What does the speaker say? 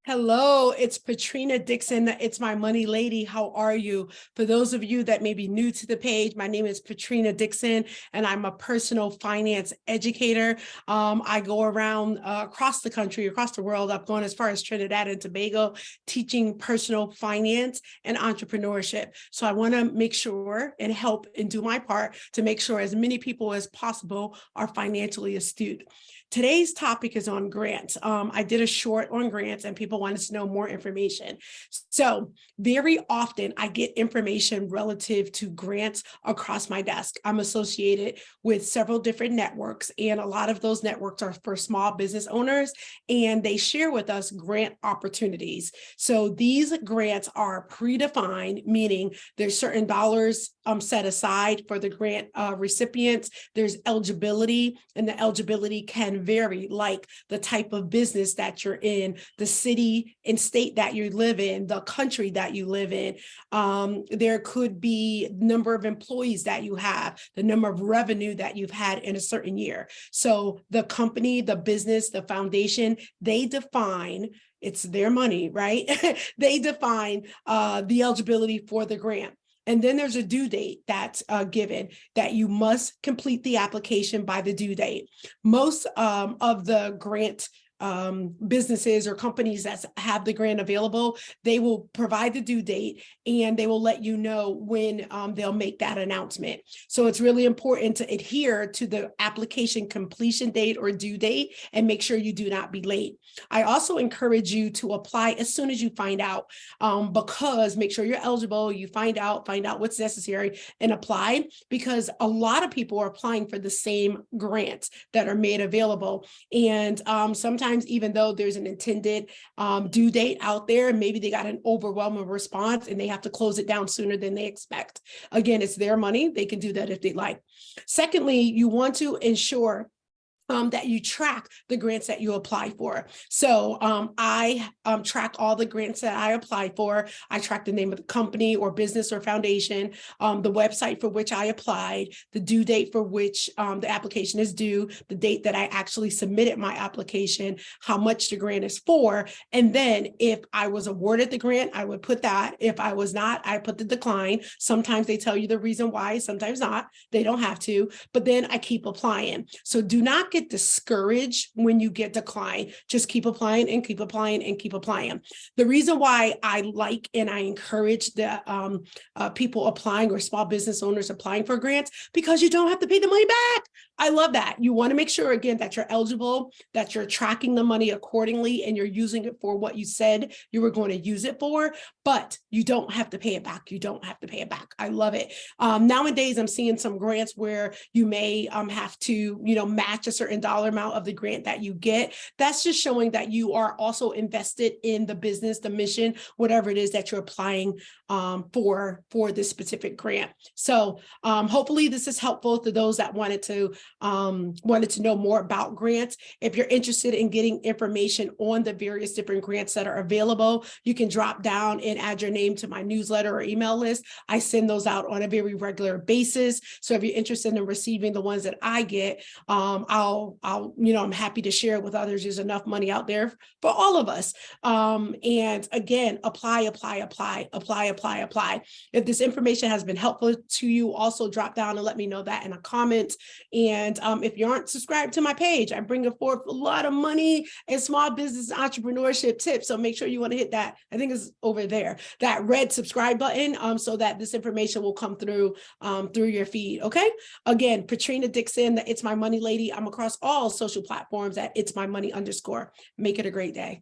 Hello, it's Patrina Dixon. It's my money lady. How are you? For those of you that may be new to the page, my name is Patrina Dixon, and I'm a personal finance educator. I go around across the country, across the world. I've gone as far as Trinidad and Tobago, teaching personal finance and entrepreneurship. So I want to make sure and help and do my part to make sure as many people as possible are financially astute. Today's topic is on grants. I did a short on grants and people wanted to know more information. So very often I get information relative to grants across my desk. I'm associated with several different networks, and a lot of those networks are for small business owners, and they share with us grant opportunities. So these grants are predefined, meaning there's certain dollars set aside for the grant recipients. There's eligibility, and the eligibility can vary, like the type of business that you're in, the city and state that you live in, the country that you live in. There could be number of employees that you have, the number of revenue that you've had in a certain year. So the company, the business, the foundation, they define, it's their money, right? They define the eligibility for the grant. And then there's a due date that's given that you must complete the application by the due date. Most of the grant businesses or companies that have the grant available, they will provide the due date and they will let you know when they'll make that announcement. So it's really important to adhere to the application completion date or due date and make sure you do not be late. I also encourage you to apply as soon as you find out, because make sure you're eligible, you find out what's necessary and apply, because a lot of people are applying for the same grants that are made available. And sometimes even though there's an intended due date out there, maybe they got an overwhelming response and they have to close it down sooner than they expect. Again, it's their money. They can do that if they like. Secondly, you want to ensure that you track the grants that you apply for. So I track all the grants that I apply for. I track the name of the company or business or foundation, the website for which I applied, the due date for which the application is due, the date that I actually submitted my application, how much the grant is for. And then if I was awarded the grant, I would put that. If I was not, I put the decline. Sometimes they tell you the reason why, sometimes not. They don't have to, but then I keep applying. So do not get discouraged when you get declined. Just keep applying and keep applying and keep applying. The reason why I like and I encourage the people applying or small business owners applying for grants, because you don't have to pay the money back. I love that. You want to make sure, again, that you're eligible, that you're tracking the money accordingly, and you're using it for what you said you were going to use it for, but you don't have to pay it back. You don't have to pay it back. I love it. Nowadays, I'm seeing some grants where you may have to, match a certain dollar amount of the grant that you get. That's just showing that you are also invested in the business, the mission, whatever it is that you're applying for this specific grant. So hopefully this is helpful to those that wanted to know more about grants. If you're interested in getting information on the various different grants that are available, you can drop down and add your name to my newsletter or email list. I send those out on a very regular basis. So if you're interested in receiving the ones that I get, I'm happy to share it with others. There's enough money out there for all of us. And again, apply. If this information has been helpful to you, also drop down and let me know that in a comment. And if you aren't subscribed to my page, I bring forth a lot of money and small business entrepreneurship tips. So make sure you want to hit that. I think it's over there, that red subscribe button, so that this information will come through your feed. Okay. Again, Patrina Dixon, the It's My Money Lady. I'm across all social platforms at It's My Money _. Make it a great day.